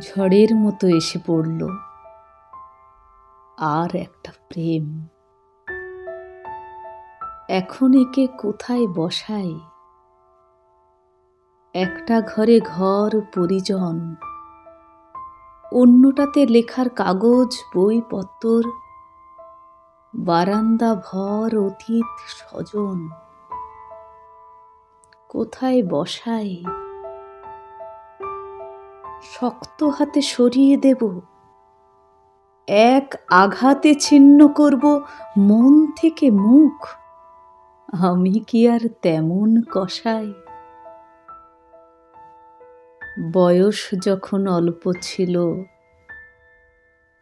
ঝড়ের মতো এসে পড়ল আর একটা প্রেম। এখন একে কোথায় বসাই? একটা ঘরে ঘর পরিজন, অন্যটাতে লেখার কাগজ বইপত্তর, বারান্দা ভর অতীত স্বজন। কোথায় বসাই? শক্ত হাতে সরিয়ে দেব, এক আঘাতে ছিন্ন করব মন থেকে মুখ। আমি কি আর তেমন কসাই? বয়স যখন অল্প ছিল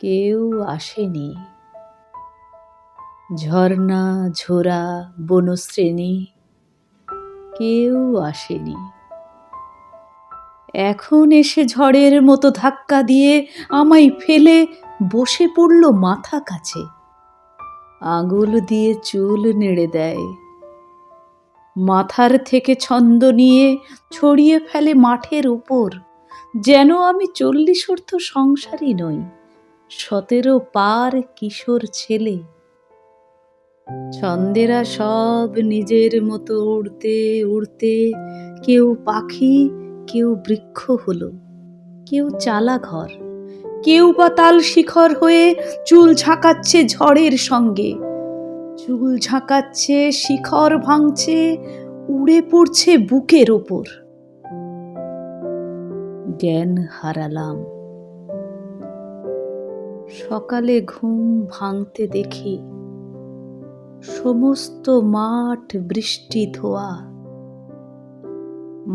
কেউ আসেনি, ঝর্ণা ঝোরা বনশ্রেণী কেউ আসেনি। এখন এসে ঝড়ের মতো ধাক্কা দিয়ে আমায় ফেলে বসে পড়ল মাথা কাছে, আঙুল দিয়ে চুল নেড়ে দেয়, মাথার থেকে ছন্দ নিয়ে ছড়িয়ে ফেলে মাঠের উপর, যেন আমি 40 সংসারী নই, 17 পার কিশোর ছেলে। ছন্দেরা সব নিজের মতো উড়তে উড়তে কেউ পাখি, কেউ বৃক্ষ হলো, কেউ চালা ঘর, কেউ বা তাল শিখর হয়ে চুল ঝাঁকাচ্ছে ঝড়ের সঙ্গে, চুল ঝাঁকাচ্ছে, শিখর ভাঙছে, উড়ে পড়ছে বুকের ওপর। জ্ঞান হারালাম। সকালে ঘুম ভাঙতে দেখি সমস্ত মাঠ বৃষ্টি ধোয়া,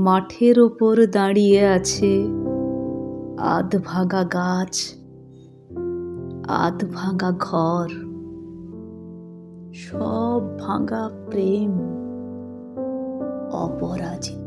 মাঠের ওপর দাঁড়িয়ে আছে আধ ভাঙা গাছ, আধ ভাঙা ঘর, সব ভাঙা প্রেম অপরাজিত।